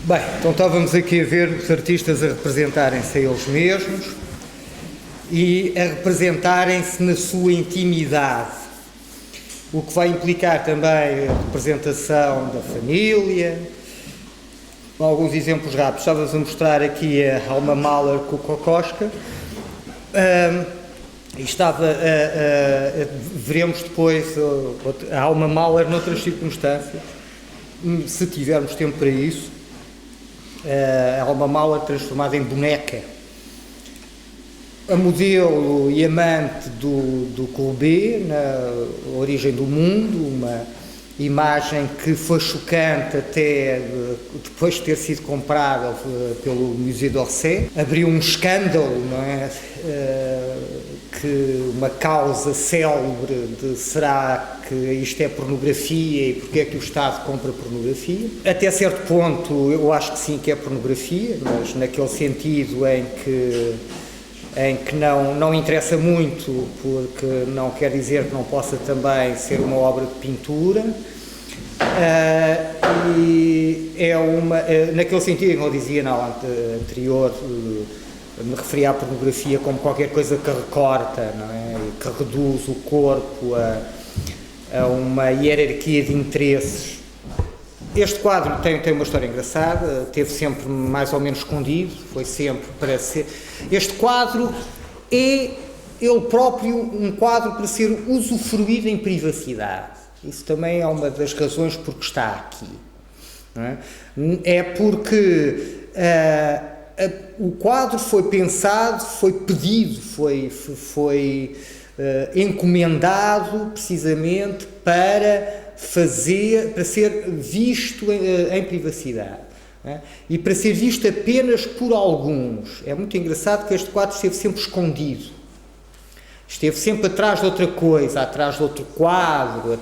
Bem, então estávamos aqui a ver os artistas a representarem-se a eles mesmos e a representarem-se na sua intimidade, o que vai implicar também a representação da família. Alguns exemplos rápidos. Estavas a mostrar aqui a Alma Mahler com o Kokoschka. Veremos depois a Alma Mahler noutras circunstâncias, se tivermos tempo para isso. A Alma Mahler transformada em boneca. A modelo e amante do Courbet, na Origem do Mundo, uma imagem que foi chocante até depois de ter sido comprada pelo Musée d'Orsay. Abriu um escândalo, não é? Que uma causa célebre de será que isto é pornografia e porque é que o Estado compra pornografia. Até certo ponto eu acho que sim, que é pornografia, mas naquele sentido em que não interessa muito, porque não quer dizer que não possa também ser uma obra de pintura. E é naquele sentido que eu dizia anterior, me referia à pornografia como qualquer coisa que recorta, não é? Que reduz o corpo a uma hierarquia de interesses. Este quadro tem uma história engraçada, teve sempre mais ou menos escondido, foi sempre para ser... Este quadro é ele próprio um quadro para ser usufruído em privacidade. Isso também é uma das razões por que está aqui. Não é? É porque o quadro foi pensado, foi pedido, foi encomendado precisamente para ser visto em privacidade, é? E para ser visto apenas por alguns. É muito engraçado que este quadro esteve sempre escondido, esteve sempre atrás de outra coisa, atrás de outro quadro,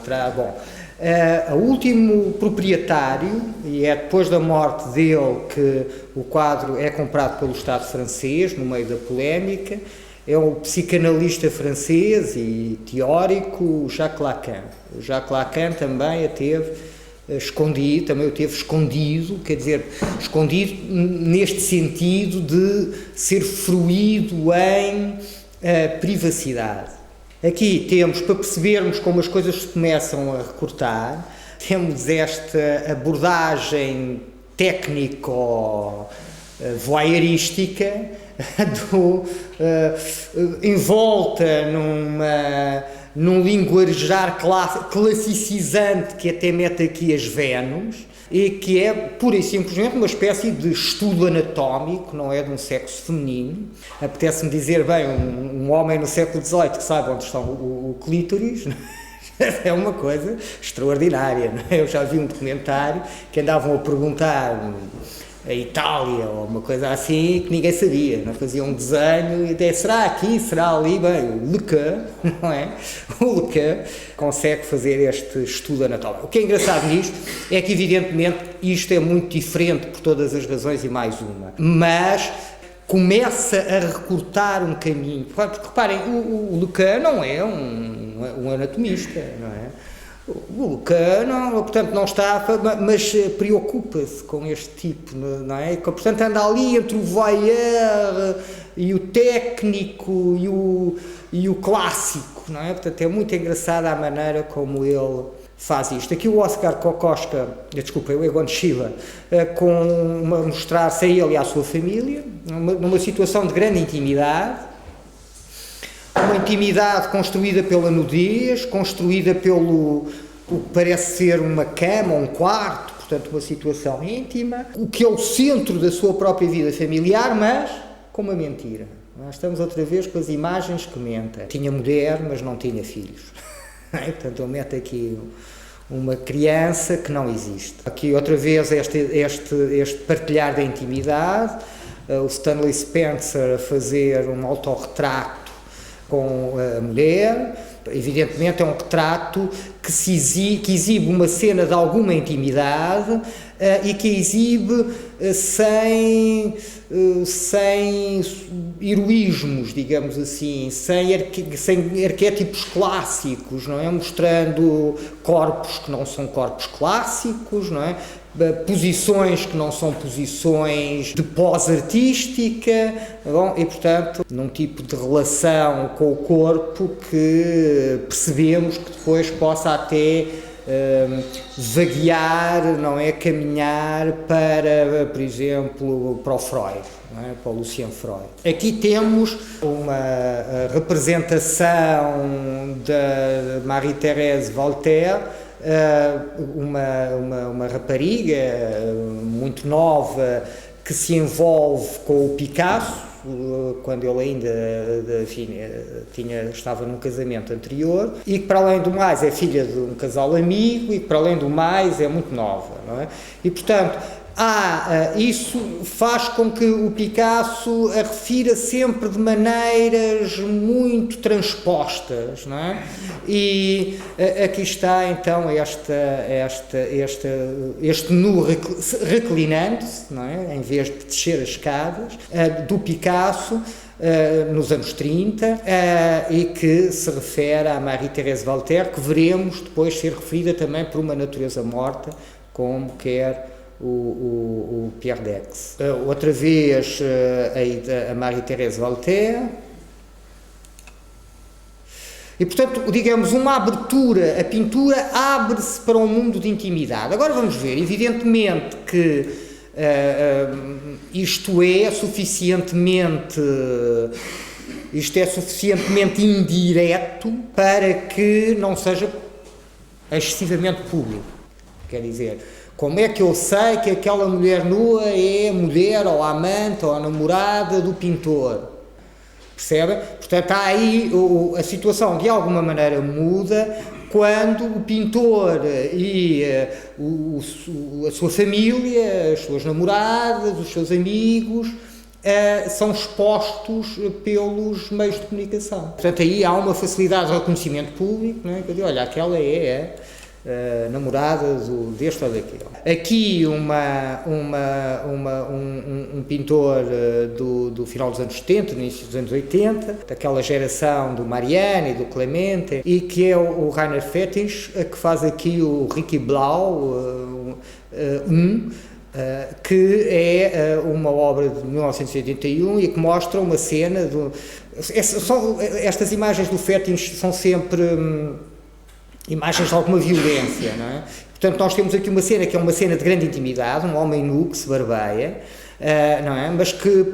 o último proprietário, e é depois da morte dele que o quadro é comprado pelo Estado francês, no meio da polémica, é o psicanalista francês e teórico Jacques Lacan. O Jacques Lacan também o teve escondido, quer dizer, escondido neste sentido de ser fruído em privacidade. Aqui temos, para percebermos como as coisas se começam a recortar, temos esta abordagem técnico-voyeurística envolta num linguajar classicizante que até mete aqui as Vênus e que é pura e simplesmente uma espécie de estudo anatómico, não é, de um sexo feminino. Apetece-me dizer, bem, um homem no século XVIII que sabe onde está o clítoris, é uma coisa extraordinária, não é? Eu já vi um documentário que andavam a perguntar a Itália ou uma coisa assim que ninguém sabia, não? Fazia um desenho e até será aqui, será ali, bem, o Lequin, não é? O Lequin consegue fazer este estudo anatómico. O que é engraçado nisto é que evidentemente isto é muito diferente por todas as razões e mais uma, mas começa a recortar um caminho, porque reparem, o Lequin não é um anatomista, não é? O Lequin, portanto, não está, mas preocupa-se com este tipo, não é? Portanto, anda ali entre o voyeur e o técnico e o clássico, não é? Portanto, é muito engraçada a maneira como ele faz isto. Aqui o Oskar Kokoschka, o Egon Schiele, mostrar-se a ele e à sua família, numa situação de grande intimidade, uma intimidade construída pela nudez, construída pelo o que parece ser uma cama, um quarto, portanto uma situação íntima, o que é o centro da sua própria vida familiar, mas com uma mentira. Nós estamos outra vez com as imagens que mentem. Tinha mulher, mas não tinha filhos. Portanto, ele mete aqui uma criança que não existe. Aqui outra vez este partilhar da intimidade, o Stanley Spencer a fazer um autorretrato com a mulher. Evidentemente é um retrato que exibe uma cena de alguma intimidade e que a exibe sem heroísmos, digamos assim, sem arquétipos clássicos, não é? Mostrando corpos que não são corpos clássicos, não é? Posições que não são posições de pose artística, bom, e portanto num tipo de relação com o corpo que percebemos que depois possa até vaguear, não é, caminhar para, por exemplo, para o Freud, não é? Para o Lucien Freud. Aqui temos uma representação da Marie-Thérèse Walter, uma rapariga muito nova que se envolve com o Picasso, quando ele ainda estava num casamento anterior, e que para além do mais é filha de um casal amigo e que para além do mais é muito nova, não é? E portanto isso faz com que o Picasso a refira sempre de maneiras muito transpostas, não é? E aqui está então este nu reclinando-se, não é? Em vez de descer as escadas, do Picasso, nos anos 30, e que se refere à Marie-Thérèse Walter, que veremos depois ser referida também por uma natureza morta, como quer o Pierre Daix. Outra vez a Marie-Thérèse Walter. E, portanto, digamos, uma abertura, a pintura abre-se para um mundo de intimidade. Agora vamos ver, evidentemente que isto é suficientemente indireto para que não seja excessivamente público. Quer dizer, como é que eu sei que aquela mulher nua é a mulher ou a amante ou a namorada do pintor? Percebem? Portanto, há aí a situação de alguma maneira muda quando o pintor e a sua família, as suas namoradas, os seus amigos são expostos pelos meios de comunicação. Portanto, aí há uma facilidade de reconhecimento público, não é? Que eu digo, olha, aquela é namorada deste ou daquele. Aqui um pintor do final dos anos 70, no início dos anos 80, daquela geração do Marianne e do Clemente, e que é o Rainer Fettich, que faz aqui o Ricky Blau, que é uma obra de 1981 e que mostra uma cena estas imagens do Fettich são sempre imagens de alguma violência, não é? Portanto, nós temos aqui uma cena que é uma cena de grande intimidade, um homem nu que se barbeia, não é? Mas que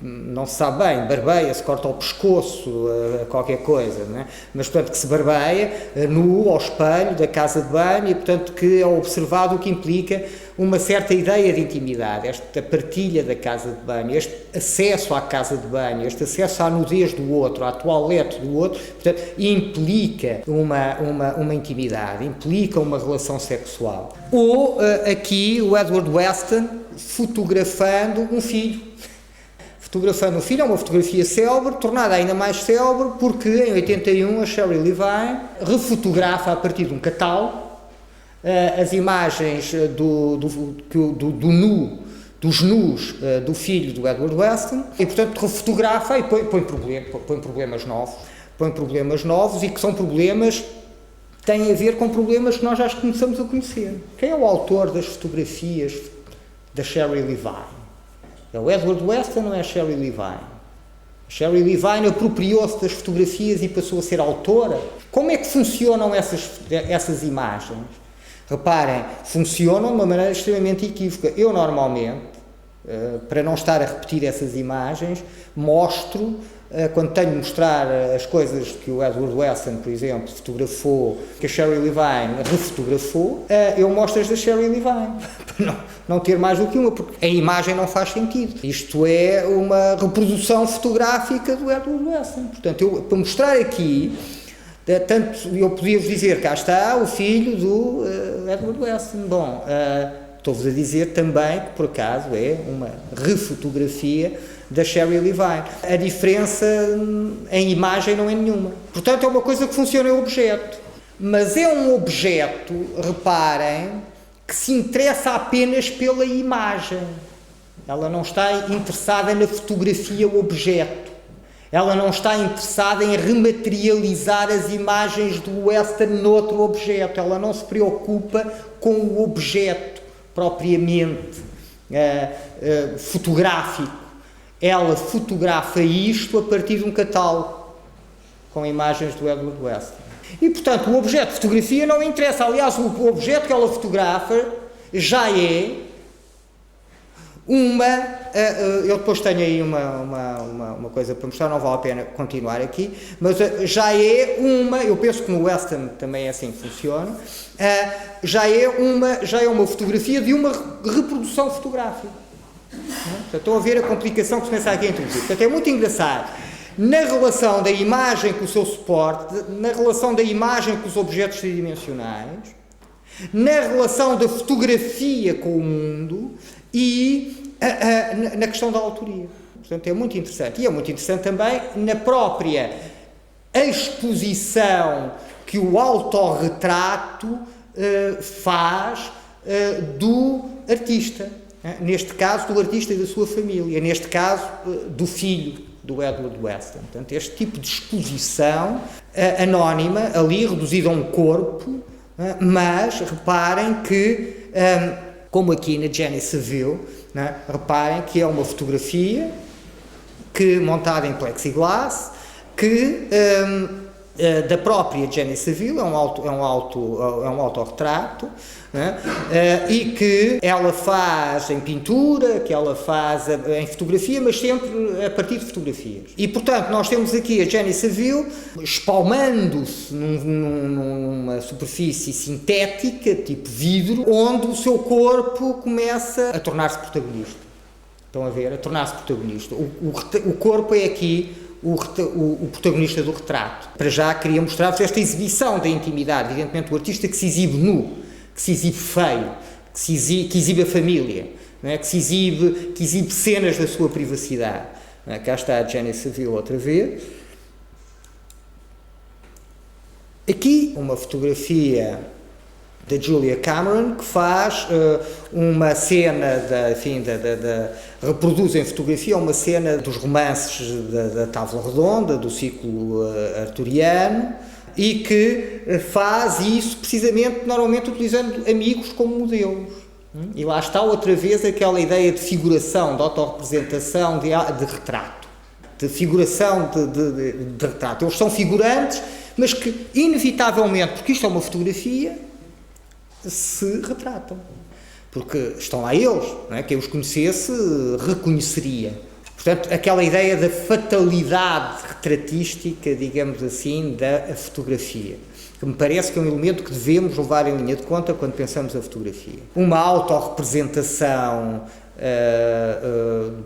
não se sabe bem, barbeia-se, corta o pescoço, qualquer coisa, não é? Mas, portanto, que se barbeia nu ao espelho da casa de banho e, portanto, que é observado, o que implica uma certa ideia de intimidade, esta partilha da casa de banho, este acesso à casa de banho, este acesso à nudez do outro, à toalete do outro, portanto, implica uma intimidade, implica uma relação sexual. Ou aqui o Edward Weston fotografando um filho. Fotografando um filho, é uma fotografia célebre, tornada ainda mais célebre porque em 81 a Shelley Levine refotografa a partir de um catálogo as imagens dos nus do filho do Edward Weston e, portanto, refotografa e põe problemas novos e que são problemas, têm a ver com problemas que nós já começamos a conhecer. Quem é o autor das fotografias da Shelley Levine? É o Edward Weston ou é a Shelley Levine? A Shelley Levine apropriou-se das fotografias e passou a ser autora. Como é que funcionam essas imagens? Reparem, funcionam de uma maneira extremamente equívoca. Eu, normalmente, para não estar a repetir essas imagens, mostro, quando tenho de mostrar as coisas que o Edward Weston, por exemplo, fotografou, que a Shelley Levine refotografou, eu mostro as da Shelley Levine, para não ter mais do que uma, porque a imagem não faz sentido. Isto é uma reprodução fotográfica do Edward Weston. Portanto, para mostrar aqui, tanto eu podia-vos dizer, cá está o filho do Edward Weston. Bom, estou-vos a dizer também que, por acaso, é uma refotografia da Shelley Levine. A diferença em imagem não é nenhuma. Portanto, é uma coisa que funciona em objeto. mas é um objeto, reparem, que se interessa apenas pela imagem. Ela não está interessada na fotografia objeto. Ela não está interessada em rematerializar as imagens do western noutro objeto. Ela não se preocupa com o objeto propriamente fotográfico. Ela fotografa isto a partir de um catálogo com imagens do Edward Western. E, portanto, o objeto de fotografia não interessa. Aliás, o objeto que ela fotografa já é eu depois tenho aí uma coisa para mostrar, não vale a pena continuar aqui, mas já é eu penso que no Western também é assim que funciona, já é uma fotografia de uma reprodução fotográfica. Portanto, estão a ver a complicação que se começa aqui a introduzir. Portanto, é muito engraçado. Na relação da imagem com o seu suporte, na relação da imagem com os objetos tridimensionais, na relação da fotografia com o mundo e na questão da autoria. Portanto, é muito interessante. E é muito interessante também na própria exposição que o autorretrato faz do artista. Neste caso, do artista e da sua família. Neste caso, do filho do Edward Western. Portanto, este tipo de exposição anónima, ali reduzida a um corpo, mas reparem que, como aqui na Jenny Saville, reparem que é uma fotografia montada em plexiglass, da própria Jenny Saville, é um autorretrato, e que ela faz em pintura, que ela faz em fotografia, mas sempre a partir de fotografias. E, portanto, nós temos aqui a Jenny Saville espalmando-se numa superfície sintética, tipo vidro, onde o seu corpo começa a tornar-se protagonista. Estão a ver? A tornar-se protagonista. O corpo é aqui o protagonista do retrato. Para já queria mostrar-vos esta exibição da intimidade. Evidentemente, o artista que se exibe nu, que se exibe feio, que exibe a família, não é? que exibe cenas da sua privacidade. Não é? Cá está a Jenny Saville outra vez. Aqui, uma fotografia da Julia Cameron, que faz uma cena, reproduz em fotografia uma cena dos romances da Távola Redonda, do ciclo arturiano, e que faz isso precisamente, normalmente utilizando amigos como modelos. E lá está outra vez aquela ideia de figuração, de autorrepresentação, de retrato, de figuração de retrato. Eles são figurantes, mas que inevitavelmente, porque isto é uma fotografia, se retratam, porque estão lá eles, não é? Quem os conhecesse reconheceria. Portanto, aquela ideia da fatalidade retratística, digamos assim, da fotografia, que me parece que é um elemento que devemos levar em linha de conta quando pensamos a fotografia. Uma autorrepresentação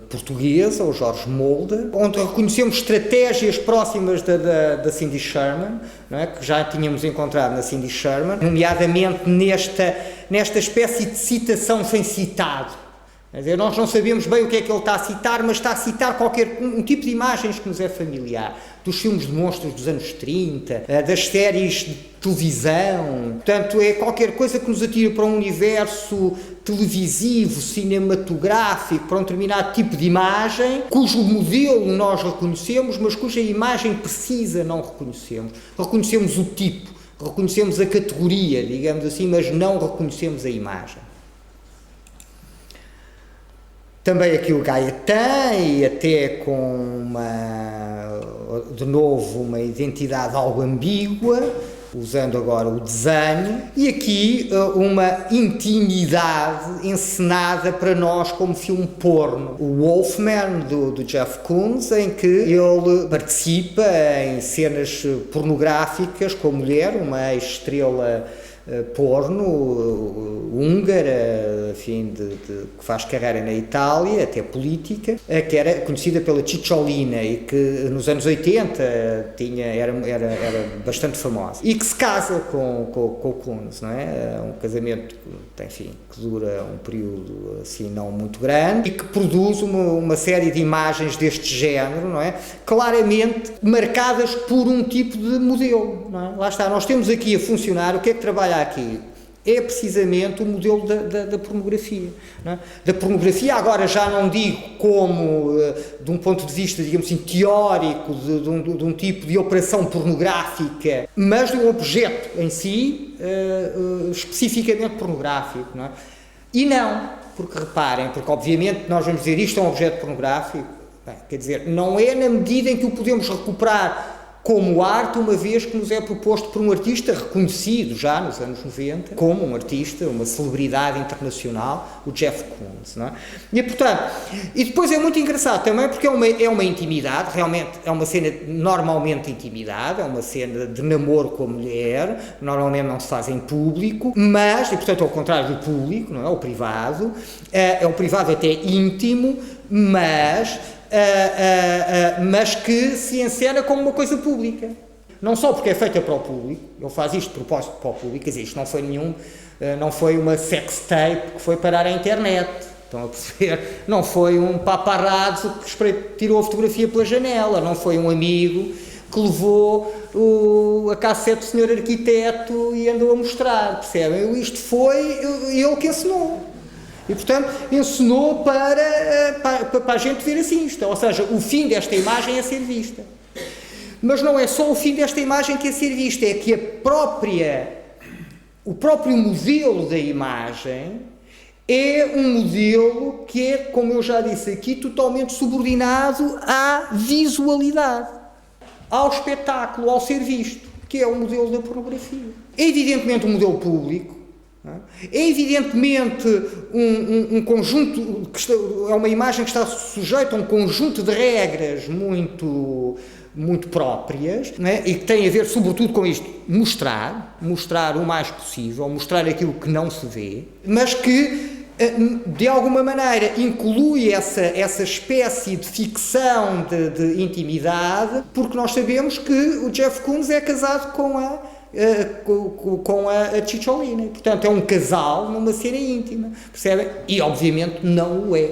portuguesa, o Jorge Molda, onde reconhecemos estratégias próximas da Cindy Sherman, não é? Que já tínhamos encontrado na Cindy Sherman, nomeadamente nesta espécie de citação sem citado. Quer dizer, nós não sabemos bem o que é que ele está a citar, mas está a citar um tipo de imagens que nos é familiar, dos filmes de monstros dos anos 30, das séries de televisão. Portanto, é qualquer coisa que nos atira para um universo televisivo, cinematográfico, para um determinado tipo de imagem, cujo modelo nós reconhecemos, mas cuja imagem precisa não reconhecemos. Reconhecemos o tipo, reconhecemos a categoria, digamos assim, mas não reconhecemos a imagem. Também aqui o Gaetan, e até com de novo uma identidade algo ambígua, usando agora o desenho, e aqui uma intimidade encenada para nós como filme porno. O Wolfman, do Jeff Koons, em que ele participa em cenas pornográficas com a mulher, uma estrela porno húngara, enfim, que faz carreira na Itália, até política, que era conhecida pela Cicciolina e que nos anos 80 era bastante famosa. E que se casa com o Koons, não é? Um casamento, enfim, que dura um período assim não muito grande e que produz uma série de imagens deste género, não é? Claramente marcadas por um tipo de modelo, não é? Lá está, nós temos aqui a funcionar, o que é que trabalha aqui? É precisamente o modelo da pornografia. Não é? Da pornografia, agora já não digo como, de um ponto de vista, digamos assim, teórico, de um tipo de operação pornográfica, mas de um objeto em si, especificamente pornográfico. Não é? E não, porque reparem, porque obviamente nós vamos dizer isto é um objeto pornográfico, bem, quer dizer, não é na medida em que o podemos recuperar como arte, uma vez que nos é proposto por um artista reconhecido já nos anos 90, como um artista, uma celebridade internacional, o Jeff Koons, não é? E, portanto, e depois é muito engraçado também porque é uma intimidade, realmente é uma cena normalmente intimidade, é uma cena de namoro com a mulher, normalmente não se faz em público, mas, e portanto ao contrário do público, não é? O privado, é um privado até íntimo, mas que se encena como uma coisa pública. Não só porque é feita para o público, ele faz isto de propósito para o público, quer dizer, isto não foi uma sex tape que foi parar à internet, estão a perceber? Não foi um paparazzo que tirou a fotografia pela janela, não foi um amigo que levou a cassete do senhor arquiteto e andou a mostrar, percebem? Isto foi ele que ensinou. E, portanto, ensinou para a gente ver assim isto. Ou seja, o fim desta imagem é ser vista. Mas não é só o fim desta imagem que é ser vista, é que o próprio modelo da imagem é um modelo que é, como eu já disse aqui, totalmente subordinado à visualidade, ao espetáculo, ao ser visto, que é o modelo da pornografia. É evidentemente um modelo público. É evidentemente um conjunto, é uma imagem que está sujeita a um conjunto de regras muito próprias, não é? E que tem a ver sobretudo com isto, mostrar o mais possível, mostrar aquilo que não se vê, mas que de alguma maneira inclui essa espécie de ficção de intimidade, porque nós sabemos que o Jeff Koons é casado com a Cicciolina, portanto é um casal numa cena íntima, percebem? E obviamente não o é,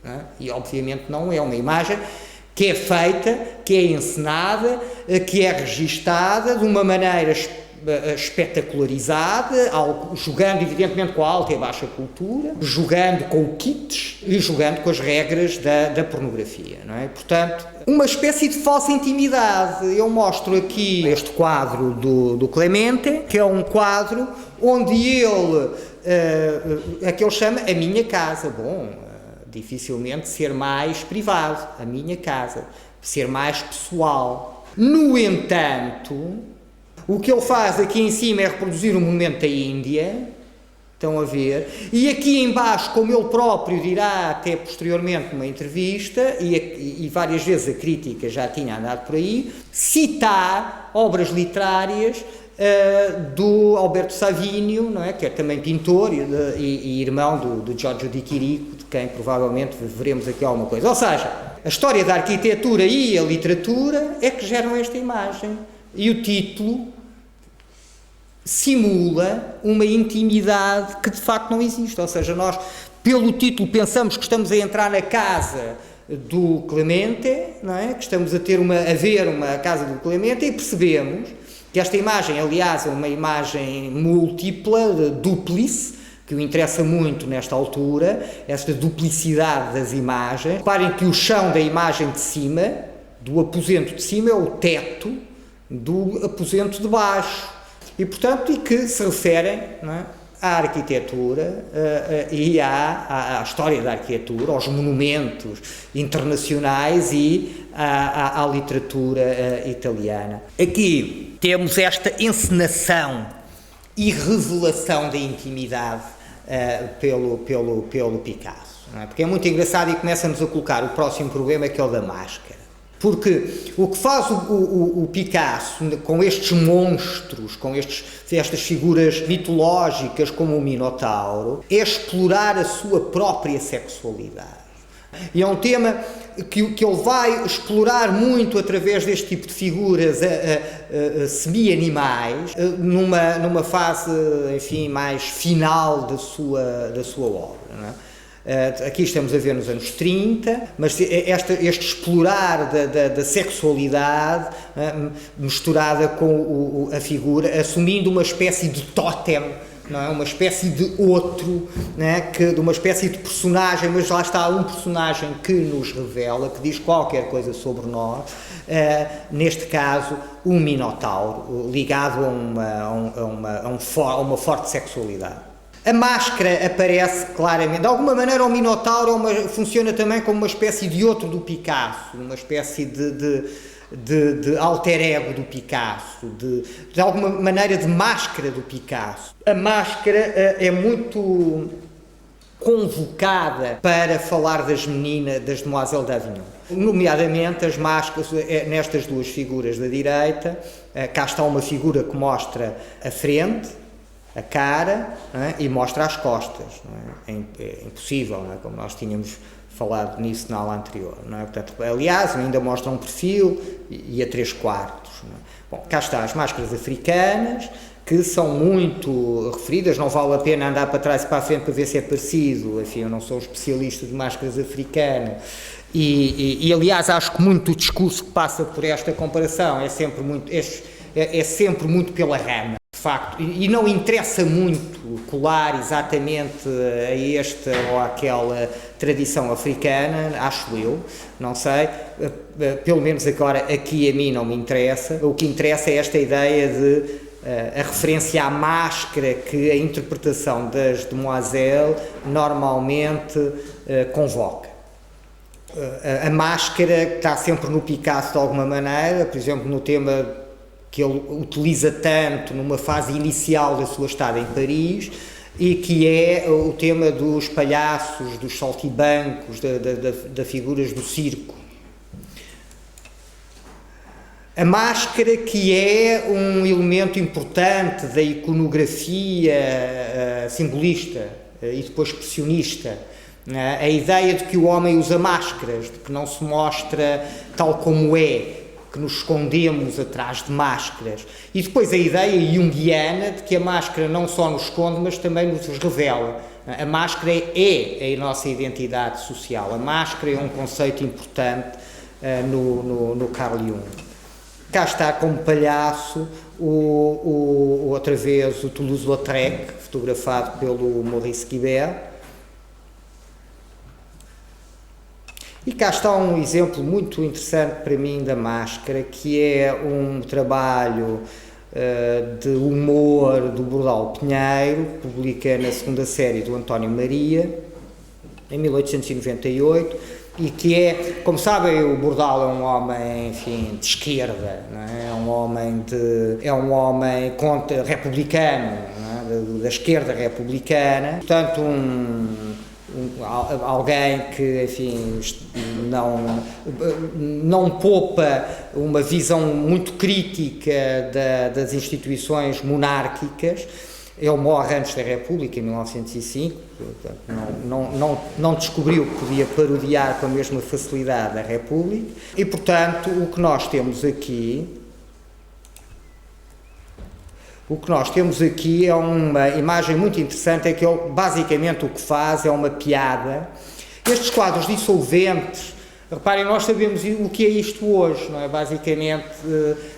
não é? E obviamente não é uma imagem que é feita, que é encenada, que é registada de uma maneira espetacularizada, jogando evidentemente com a alta e a baixa cultura, jogando com o kitsch e jogando com as regras da pornografia, não é? Portanto, uma espécie de falsa intimidade. Eu mostro aqui este quadro do Clemente, que é um quadro onde ele, a que ele chama a minha casa. Bom, dificilmente ser mais privado, a minha casa, ser mais pessoal. No entanto, o que ele faz aqui em cima é reproduzir o monumento da Índia, estão a ver, e aqui em baixo, como ele próprio dirá até posteriormente numa entrevista, e várias vezes a crítica já tinha andado por aí, citar obras literárias do Alberto Savinio, não é? Que é também pintor e irmão do Giorgio di Chirico, de quem provavelmente veremos aqui alguma coisa. Ou seja, a história da arquitetura e a literatura é que geram esta imagem, e o título simula uma intimidade que de facto não existe, ou seja, nós pelo título pensamos que estamos a entrar na casa do Clemente, não é? Que estamos a ver uma casa do Clemente e percebemos que esta imagem, aliás, é uma imagem múltipla, duplice, que o interessa muito nesta altura, esta duplicidade das imagens. Reparem que o chão da imagem de cima, do aposento de cima, é o teto do aposento de baixo. E, portanto, e que se referem, não é, à arquitetura e à história da arquitetura, aos monumentos internacionais e à literatura italiana. Aqui temos esta encenação e revelação da intimidade pelo Picasso, não é? Porque é muito engraçado e começa-nos a colocar o próximo problema, que é o da máscara. Porque o que faz o Picasso com estes monstros, com estas figuras mitológicas como o Minotauro, é explorar a sua própria sexualidade. E é um tema que ele vai explorar muito através deste tipo de figuras semi-animais, numa fase, enfim, mais final da sua obra, não é? Aqui estamos a ver nos anos 30, mas este explorar da sexualidade misturada com a figura, assumindo uma espécie de tótem, não é? Uma espécie de outro, não é? De uma espécie de personagem, mas lá está um personagem que nos revela, que diz qualquer coisa sobre nós, neste caso um Minotauro, ligado a uma forte sexualidade. A máscara aparece claramente, de alguma maneira o Minotauro funciona também como uma espécie de outro do Picasso, uma espécie de alter ego do Picasso, de alguma maneira de máscara do Picasso. A máscara é muito convocada para falar das meninas, das Demoiselles d'Avignon. Nomeadamente as máscaras, nestas duas figuras da direita, cá está uma figura que mostra a frente, a cara, não é? E mostra as costas, não é? É impossível, não é? Como nós tínhamos falado nisso na aula anterior, não é? Portanto, aliás, ainda mostra um perfil e a 3/4. Não é? Bom, cá está as máscaras africanas, que são muito referidas, não vale a pena andar para trás e para a frente para ver se é parecido, enfim, eu não sou especialista de máscaras africanas, e aliás, acho que muito o discurso que passa por esta comparação é sempre muito pela rama. De facto, e não interessa muito colar exatamente a esta ou àquela tradição africana, acho eu, não sei, pelo menos agora aqui a mim não me interessa. O que interessa é esta ideia de a referência à máscara que a interpretação das Demoiselles normalmente convoca. A máscara está sempre no Picasso de alguma maneira, por exemplo, no tema que ele utiliza tanto numa fase inicial da sua estada em Paris, e que é o tema dos palhaços, dos saltibancos, das figuras do circo. A máscara, que é um elemento importante da iconografia simbolista e depois expressionista, a ideia de que o homem usa máscaras, de que não se mostra tal como é, que nos escondemos atrás de máscaras, e depois a ideia junguiana de que a máscara não só nos esconde, mas também nos revela. A máscara é a nossa identidade social, a máscara é um conceito importante no Carl Jung. Cá está como palhaço outra vez o Toulouse-Lautrec, fotografado pelo Maurice Guibert. E cá está um exemplo muito interessante para mim da máscara, que é um trabalho de humor do Bordal Pinheiro, que publica na segunda série do António Maria, em 1898, e que é, como sabem, o Bordal é um homem, enfim, de esquerda, não é? É um homem republicano, não é? Da esquerda republicana, portanto alguém que, enfim, não poupa uma visão muito crítica das instituições monárquicas. Ele morre antes da República, em 1905, portanto, não descobriu que podia parodiar com a mesma facilidade a República, e, portanto, o que nós temos aqui é uma imagem muito interessante, é que ele basicamente o que faz é uma piada. Estes quadros dissolventes, reparem, nós sabemos o que é isto hoje, não é? Basicamente,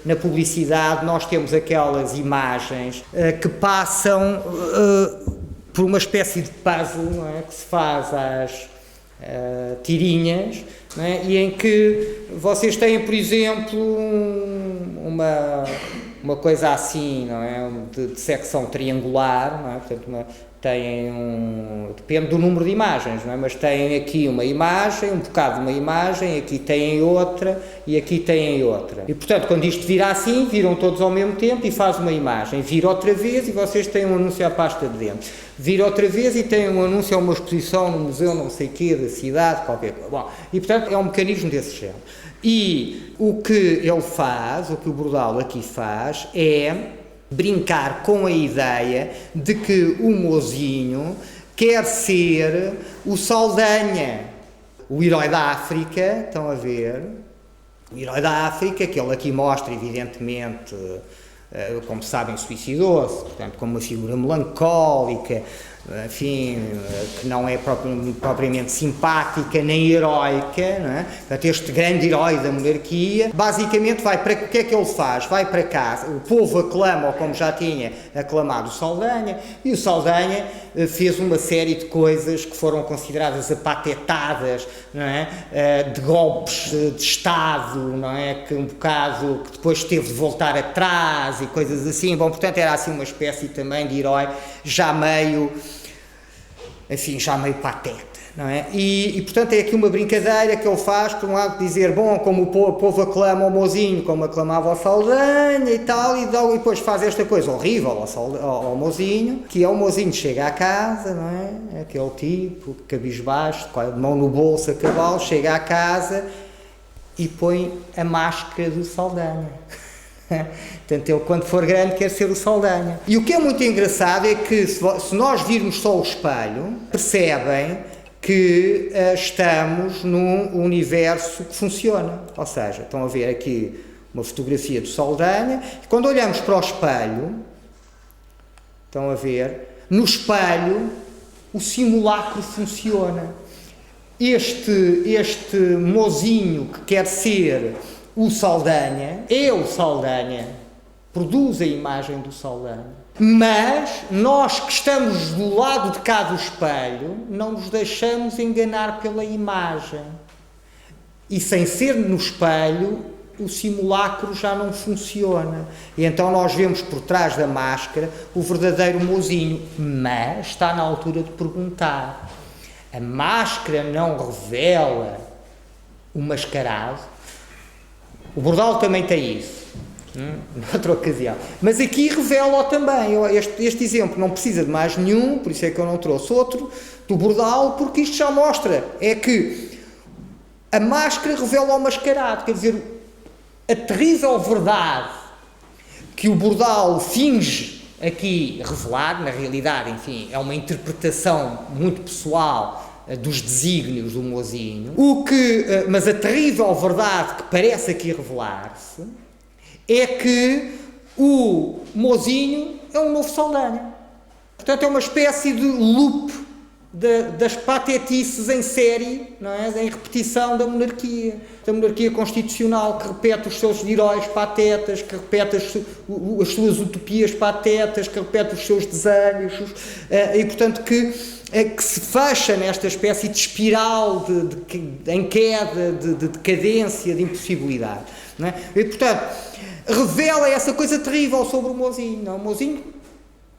na publicidade nós temos aquelas imagens que passam por uma espécie de puzzle, não é? Que se faz às tirinhas, não é? E em que vocês têm, por exemplo, uma coisa assim, não é? De secção triangular, não é? Portanto, depende do número de imagens, não é? Mas têm aqui uma imagem, um bocado de uma imagem, aqui têm outra e aqui têm outra. E portanto, quando isto vira assim, viram todos ao mesmo tempo e faz uma imagem. Vira outra vez e vocês têm um anúncio à pasta de dentro. Vira outra vez e têm um anúncio a uma exposição no museu não sei quê, da cidade, qualquer coisa. Bom, e portanto é um mecanismo desse género. E o que ele faz, o que o Bordal aqui faz, é brincar com a ideia de que o mozinho quer ser o Saldanha, o herói da África, estão a ver? O herói da África, que ele aqui mostra, evidentemente, como sabem, suicidou-se, portanto, como uma figura melancólica, enfim, que não é propriamente simpática nem heroica, não é? Portanto, este grande herói da monarquia, basicamente vai para, o que é que ele faz? Vai para casa, o povo aclama, ou como já tinha aclamado o Saldanha, e o Saldanha fez uma série de coisas que foram consideradas apatetadas, não é? De golpes de Estado, não é? Que um bocado, que depois teve de voltar atrás e coisas assim. Bom, portanto, era assim uma espécie também de herói já meio pateta, não é? E portanto é aqui uma brincadeira que ele faz, por um lado, dizer, bom, como o povo aclama ao mozinho, como aclamava ao Saldanha e tal, e depois faz esta coisa horrível ao mozinho, que é o mozinho chega à casa, não é? Aquele tipo, cabisbaixo, de mão no bolso, a cavalo, chega à casa e põe a máscara do Saldanha. Portanto, ele quando for grande quer ser o Saldanha. E o que é muito engraçado é que se nós virmos só o espelho, percebem que estamos num universo que funciona. Ou seja, estão a ver aqui uma fotografia do Saldanha, e quando olhamos para o espelho, estão a ver, no espelho o simulacro funciona. Este mozinho que quer ser o Saldanha, é o Saldanha, produz a imagem do Saldanha, mas nós que estamos do lado de cá do espelho não nos deixamos enganar pela imagem, e sem ser no espelho o simulacro já não funciona, e então nós vemos por trás da máscara o verdadeiro mozinho. Mas está na altura de perguntar, a máscara não revela o mascarado? O Bordal também tem isso, noutra ocasião. Mas aqui revela-o também. Este exemplo não precisa de mais nenhum, por isso é que eu não trouxe outro, do Bordal, porque isto já mostra, é que a máscara revela o mascarado, quer dizer, a terrível verdade que o Bordal finge aqui revelar, na realidade, enfim, é uma interpretação muito pessoal dos desígnios do mozinho, mas a terrível verdade que parece aqui revelar-se é que o mozinho é um novo Saldanha. Portanto, é uma espécie de loop das patetices em série, não é? Em repetição da monarquia constitucional, que repete os seus heróis patetas, que repete as suas utopias patetas, que repete os seus desejos, e portanto que se fecha nesta espécie de espiral em queda, de decadência, de impossibilidade, não é? E portanto revela essa coisa terrível sobre o mozinho, não? O mozinho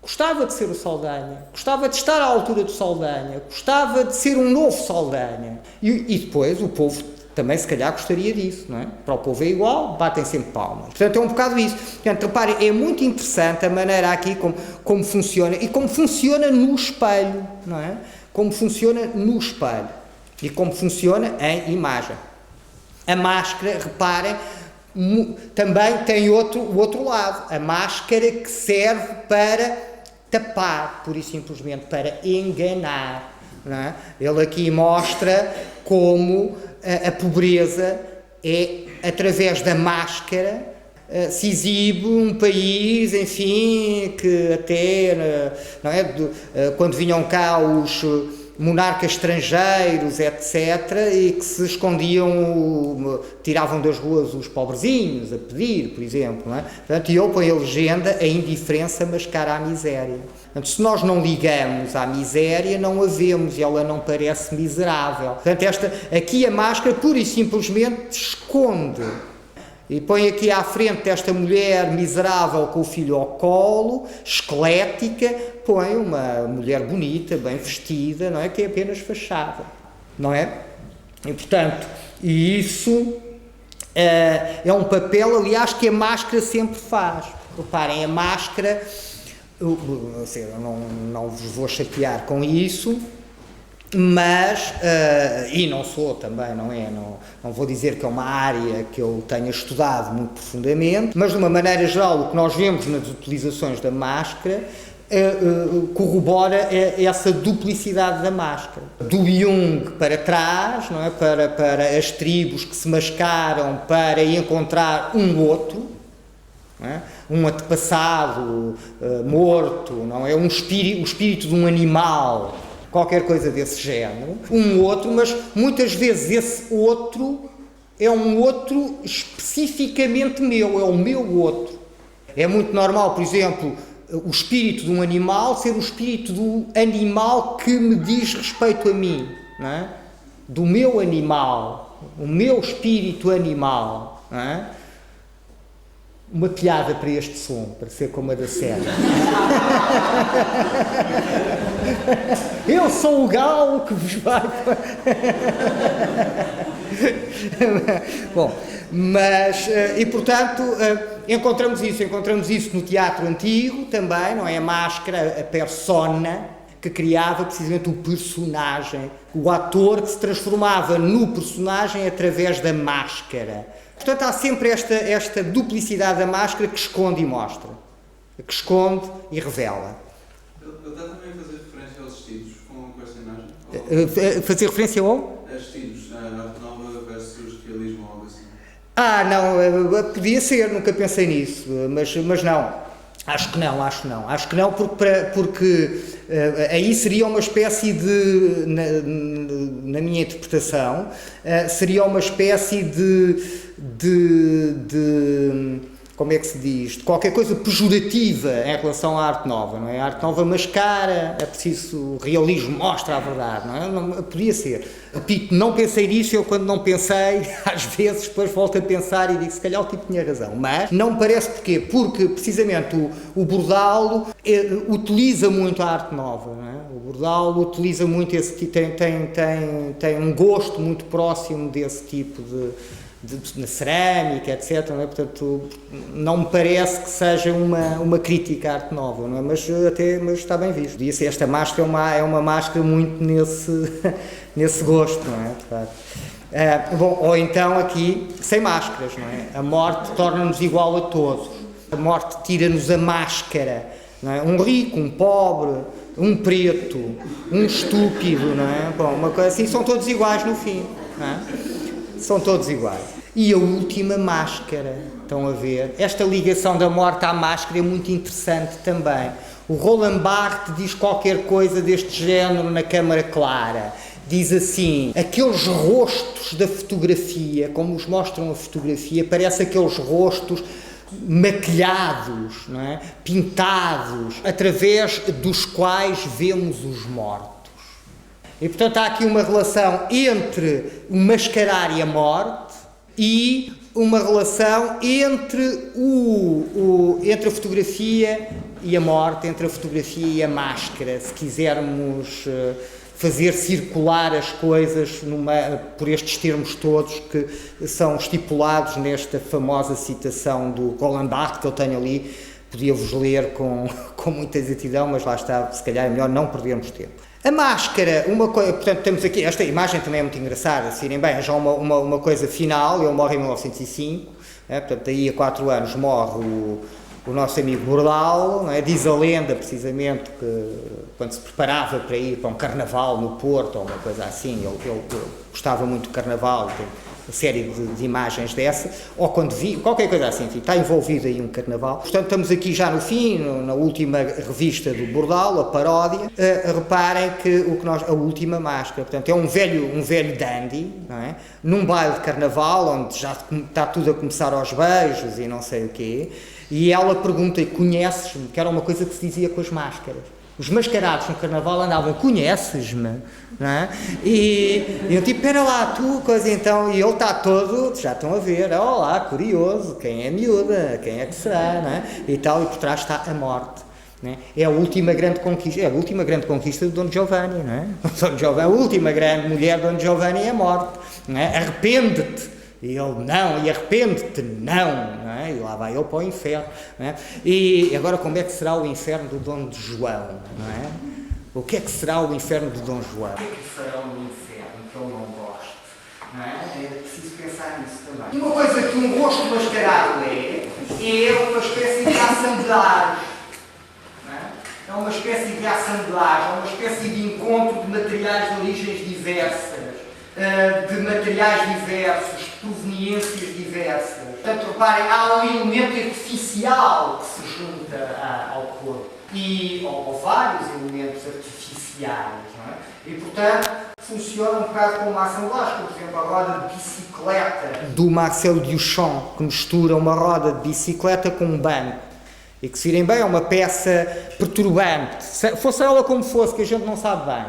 gostava de ser o Saldanha, gostava de estar à altura do Saldanha, gostava de ser um novo Saldanha, e depois o povo também se calhar gostaria disso, não é? Para o povo é igual, batem sempre palmas. Portanto, é um bocado isso. Portanto, reparem, é muito interessante a maneira aqui como funciona, e como funciona no espelho, não é? Como funciona no espelho, e como funciona em imagem. A máscara, reparem, também tem o outro lado. A máscara que serve para tapar, pura e simplesmente para enganar, não é? Ele aqui mostra como a pobreza é, através da máscara, se exibe um país, enfim, que até, não é, quando vinham cá os monarcas estrangeiros, etc., e que se escondiam, tiravam das ruas os pobrezinhos a pedir, por exemplo, não é? Portanto, e ele põe a legenda: a indiferença mascara a miséria. Portanto, se nós não ligamos à miséria, não a vemos e ela não parece miserável. Portanto, aqui a máscara pura e simplesmente esconde. E põe aqui à frente esta mulher miserável com o filho ao colo, esquelética, põe uma mulher bonita, bem vestida, não é? Que é apenas fachada, não é? E, portanto, isso é um papel, aliás, que a máscara sempre faz. Reparem, a máscara, eu não vos vou chatear com isso, mas, e não sou também, não vou dizer que é uma área que eu tenha estudado muito profundamente, mas de uma maneira geral o que nós vemos nas utilizações da máscara corrobora essa duplicidade da máscara. Do Jung para trás, não é? para as tribos que se mascaram para encontrar um outro, não é? Um antepassado morto, não é? O espírito de um animal, qualquer coisa desse género, um outro, mas muitas vezes esse outro é um outro especificamente meu, é o meu outro. É muito normal, por exemplo, o espírito de um animal ser o espírito do animal que me diz respeito a mim, não é? Do meu animal, o meu espírito animal, não é? Uma piada para este som, para ser como a da cena. Eu sou o galo que vos vai... Bom, mas, e portanto, encontramos isso no teatro antigo também, não é? A máscara, a persona, que criava precisamente o personagem, o ator que se transformava no personagem através da máscara. Portanto, há sempre esta duplicidade da máscara que esconde e mostra, que esconde e revela. Ele está também a fazer referência aos estilos com esta imagem? Fazer referência ao? A estilos, a arte nova versus realismo ou algo assim? Não, podia ser, nunca pensei nisso, mas não. Acho que não, porque aí seria uma espécie de, na minha interpretação, seria uma espécie de como é que se diz, de qualquer coisa pejorativa em relação à arte nova, não é? A arte nova mascara, é preciso, o realismo mostra a verdade, não é? Não, podia ser. Repito, não pensei nisso, eu quando não pensei, às vezes depois volto a pensar e digo, se calhar o tipo tinha razão, mas não me parece porquê? Porque precisamente o Bordalo utiliza muito a arte nova, não é? O Bordalo utiliza muito esse tipo, tem um gosto muito próximo desse tipo na cerâmica, etc. Não é? Portanto, não me parece que seja uma crítica à arte nova, não é? Mas está bem visto. Disse, esta máscara é uma máscara muito nesse gosto, não é? De facto. Bom, ou então aqui, sem máscaras, não é? A morte torna-nos igual a todos. A morte tira-nos a máscara, não é? Um rico, um pobre, um preto, um estúpido, não é? Bom, uma coisa assim, são todos iguais no fim, não é? São todos iguais. E a última máscara, estão a ver? Esta ligação da morte à máscara é muito interessante também. O Roland Barthes diz qualquer coisa deste género na Câmara Clara. Diz assim, aqueles rostos da fotografia, como os mostram a fotografia, parece aqueles rostos maquilhados, não é? Pintados, através dos quais vemos os mortos. E, portanto, há aqui uma relação entre o mascarar e a morte e uma relação entre entre a fotografia e a morte, entre a fotografia e a máscara, se quisermos fazer circular as coisas por estes termos todos que são estipulados nesta famosa citação do Roland Barthes, que eu tenho ali, podia-vos ler com muita exatidão, mas lá está, se calhar é melhor não perdermos tempo. A máscara, portanto, temos aqui, esta imagem também é muito engraçada, se irem bem, já uma coisa final, ele morre em 1905, portanto, daí a 4 anos morre o nosso amigo Bordalo, não é? Diz a lenda, precisamente, que quando se preparava para ir para um carnaval no Porto, ou uma coisa assim, ele gostava muito de carnaval, tem uma série de imagens dessa, ou quando vi, qualquer coisa assim, enfim, está envolvido aí um carnaval. Portanto, estamos aqui já no fim, na última revista do Bordalo, a paródia. Reparem que a última máscara, portanto, é um velho dandy, não é? Num baile de carnaval, onde já está tudo a começar aos beijos e não sei o quê, e ela pergunta, conheces-me? Que era uma coisa que se dizia com as máscaras. Os mascarados no carnaval andavam, conheces-me? Não é? E eu tipo, espera lá, tu, coisa então, e ele está todo, já estão a ver, olá, curioso, quem é a miúda, quem é que será, não é? E tal, e por trás está a morte. Não é? É a última grande conquista do Dom Giovanni, não é? Dom Giovanni, a última grande mulher do Dom Giovanni é a morte, não é? Arrepende-te. E ele, não, e arrepende-te, não é? E lá vai ele para o inferno, não é? E agora como é que será o inferno do Dom João, não é? O que é que será o inferno do Dom João? O que é que será o inferno que ele não gosta, não é? É preciso pensar nisso também. E uma coisa que um rosto mascarado é uma espécie de assemblares, não é? É uma espécie de assemblares, é uma espécie de encontro de materiais de origens diversas, de materiais diversos, de proveniências diversas. Portanto, reparem, há um elemento artificial que se junta ao corpo ou vários elementos artificiais, não é? E, portanto, funciona um bocado como uma assemblagem, por exemplo, a roda de bicicleta do Marcel Duchamp, que mistura uma roda de bicicleta com um banco. E que, se virem bem, é uma peça perturbante. Fosse ela como fosse, que a gente não sabe bem.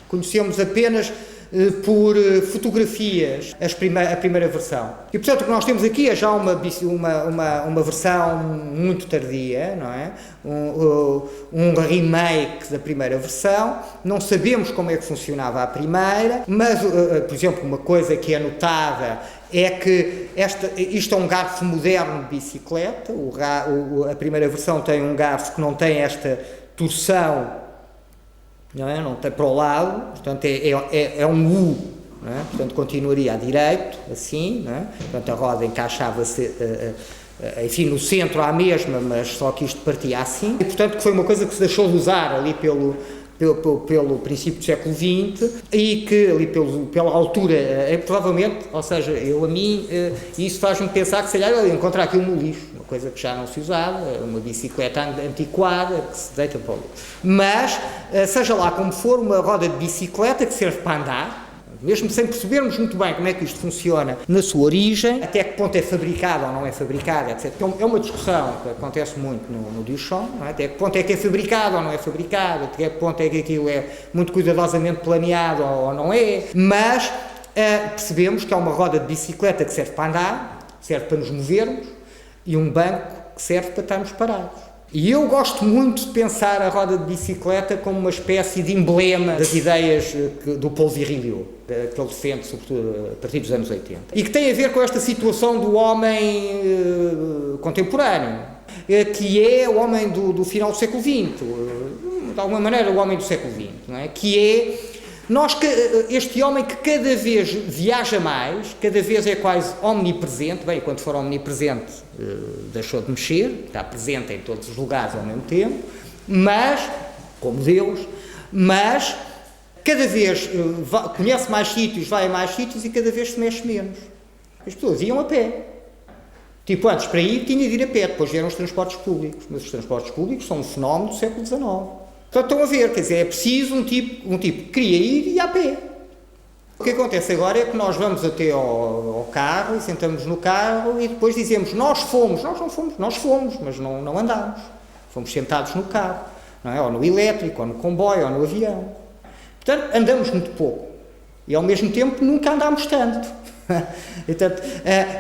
Conhecemos apenas por fotografias a primeira versão. E, portanto, o que nós temos aqui é já uma versão muito tardia, não é? Um remake da primeira versão. Não sabemos como é que funcionava a primeira, mas, por exemplo, uma coisa que é notada é que isto é um garfo moderno de bicicleta. A primeira versão tem um garfo que não tem esta torção, não é? Não tem para o lado, portanto é um U, não é? Portanto continuaria a direito, assim, não é? Portanto a roda encaixava-se, enfim, no centro à mesma, mas só que isto partia assim, e portanto que foi uma coisa que se deixou de usar ali pelo princípio do século XX e que ali pela altura, provavelmente, ou seja, isso faz-me pensar que se calhar eu ia encontrar aquilo no lixo, uma coisa que já não se usava, uma bicicleta antiquada que se deita para o lixo. Mas, seja lá como for, uma roda de bicicleta que serve para andar, mesmo sem percebermos muito bem como é que isto funciona na sua origem, até que ponto é fabricado ou não é fabricado, etc. É uma discussão que acontece muito no Duchamp, não é? Até que ponto é que é fabricado ou não é fabricado, até que ponto é que aquilo é muito cuidadosamente planeado ou não é, mas percebemos que é uma roda de bicicleta que serve para andar, serve para nos movermos, e um banco que serve para estarmos parados. E eu gosto muito de pensar a roda de bicicleta como uma espécie de emblema das ideias do Paul Virilio, que ele defende, sobretudo, a partir dos anos 80. E que tem a ver com esta situação do homem contemporâneo, que é o homem do final do século XX, de alguma maneira o homem do século XX, não é? Que é este homem que cada vez viaja mais, cada vez é quase omnipresente, bem, quando for omnipresente deixou de mexer, está presente em todos os lugares ao mesmo tempo, mas, como Deus, mas cada vez conhece mais sítios, vai a mais sítios e cada vez se mexe menos. As pessoas iam a pé. Tipo, antes para ir tinha de ir a pé, depois vieram os transportes públicos, mas os transportes públicos são um fenómeno do século XIX. Portanto, estão a ver, quer dizer, é preciso um tipo que queria ir e a pé. O que acontece agora é que nós vamos até ao carro e sentamos no carro e depois dizemos, nós fomos, mas não andámos. Fomos sentados no carro, não é? Ou no elétrico, ou no comboio, ou no avião. Portanto, andamos muito pouco. E ao mesmo tempo nunca andámos tanto.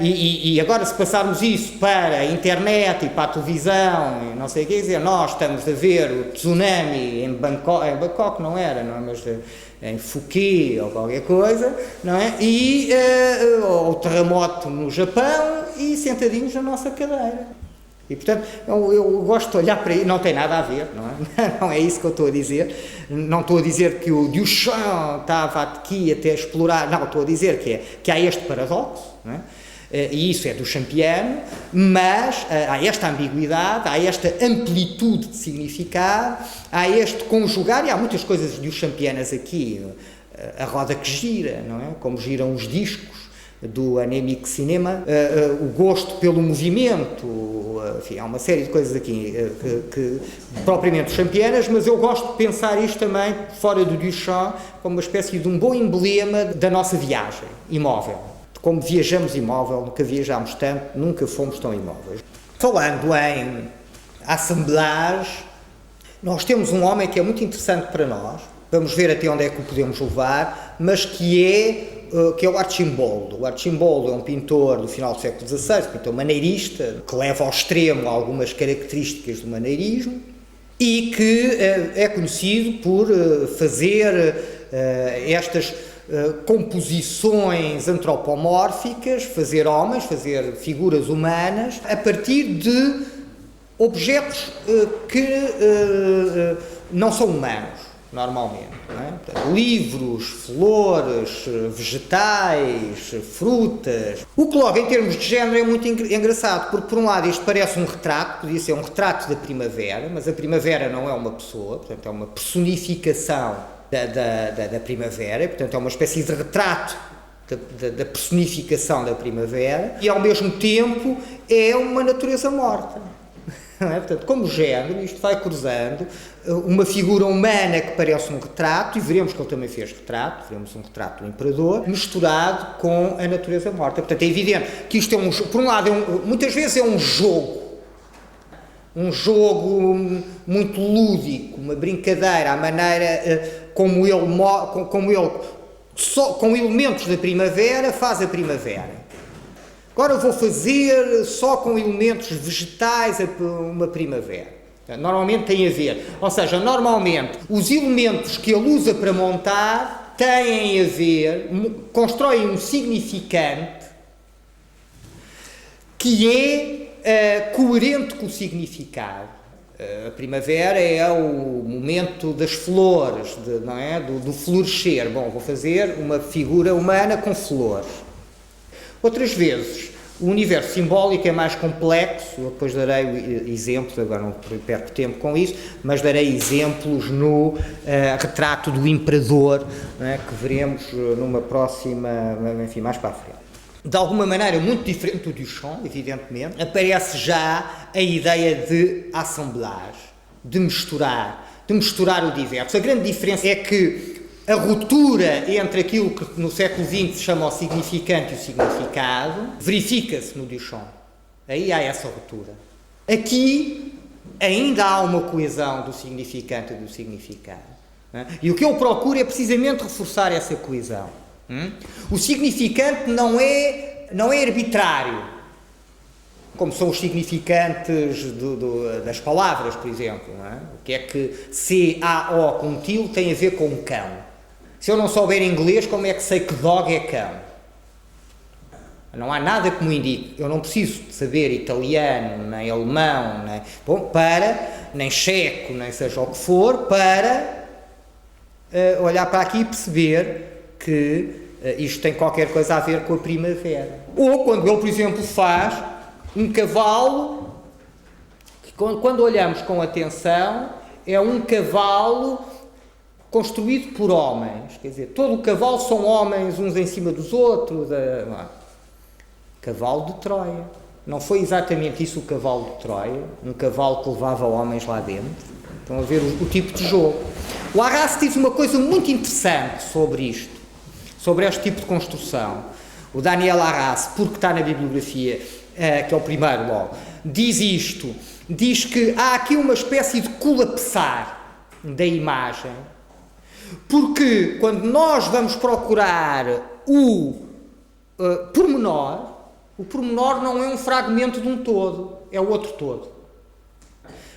E agora, se passarmos isso para a internet e para a televisão e não sei o que dizer, nós estamos a ver o tsunami em Bangkok não é, mas em Phuket ou qualquer coisa, não é? E o terremoto no Japão e sentadinhos na nossa cadeira. E, portanto, eu gosto de olhar para isso, não tem nada a ver, não é? Não é isso que eu estou a dizer. Não estou a dizer que o Duchamp estava aqui até a explorar, não, estou a dizer que há este paradoxo, não é? E isso é duchampiano, mas há esta ambiguidade, há esta amplitude de significado, há este conjugar, e há muitas coisas duchampianas aqui, a roda que gira, não é? Como giram os discos do Anemic Cinema, o gosto pelo movimento, enfim, há uma série de coisas aqui que propriamente champianas, mas eu gosto de pensar isto também, fora do Duchamp, como uma espécie de um bom emblema da nossa viagem imóvel. De como viajamos imóvel, nunca viajámos tanto, nunca fomos tão imóveis. Falando em assemblage, Nós temos um homem que é muito interessante para nós, vamos ver até onde é que o podemos levar, mas que é o Arcimboldo. O Arcimboldo é um pintor do final do século XVI, pintor maneirista, que leva ao extremo algumas características do maneirismo e que é conhecido por fazer estas composições antropomórficas, fazer homens, fazer figuras humanas, a partir de objetos que não são humanos, normalmente. Não é? Portanto, livros, flores, vegetais, frutas. O que logo, em termos de género, é muito engraçado, porque, por um lado, isto parece um retrato, podia ser um retrato da primavera, mas a primavera não é uma pessoa, portanto, é uma personificação da primavera, portanto, é uma espécie de retrato da personificação da primavera, e, ao mesmo tempo, é uma natureza morta. Não é? Portanto, como género, isto vai cruzando uma figura humana que parece um retrato, e veremos que ele também fez retrato, veremos um retrato do imperador, misturado com a natureza morta. Portanto, é evidente que isto por um lado, muitas vezes é um jogo muito lúdico, uma brincadeira, a maneira como ele só com elementos da primavera faz a primavera. Agora vou fazer só com elementos vegetais uma primavera. Normalmente tem a ver, ou seja, normalmente os elementos que ele usa para montar têm a ver, constroem um significante que é coerente com o significado. A primavera é o momento das flores, não é? do florescer. Bom, vou fazer uma figura humana com flores. Outras vezes, o universo simbólico é mais complexo, eu depois darei exemplos, agora não perco tempo com isso, mas darei exemplos no retrato do imperador, né, que veremos numa próxima, enfim, mais para a frente. De alguma maneira, muito diferente do Duchamp, evidentemente, aparece já a ideia de assemblage, de misturar o diverso. A grande diferença é que a ruptura entre aquilo que no século XX se chama o significante e o significado verifica-se no Duchamp. Aí há essa ruptura. Aqui ainda há uma coesão do significante e do significado. Né? E o que eu procuro é precisamente reforçar essa coesão. O significante não é arbitrário, como são os significantes das palavras, por exemplo. Não é? O que é que C-A-O com til tem a ver com cão? Se eu não souber inglês, como é que sei que dog é cão? Não há nada que me indique. Eu não preciso de saber italiano, nem alemão, nem checo, nem seja o que for, para olhar para aqui e perceber que isto tem qualquer coisa a ver com a primavera. Ou quando ele, por exemplo, faz um cavalo, que quando olhamos com atenção, é um cavalo construído por homens, quer dizer, todo o cavalo são homens uns em cima dos outros, cavalo de Troia. Não foi exatamente isso o cavalo de Troia, um cavalo que levava homens lá dentro. Estão a ver o tipo de jogo. O Arras diz uma coisa muito interessante sobre isto, sobre este tipo de construção. O Daniel Arras, porque está na bibliografia, que é o primeiro logo, diz isto, diz que há aqui uma espécie de colapsar da imagem, porque quando nós vamos procurar o pormenor, o pormenor não é um fragmento de um todo, é o outro todo.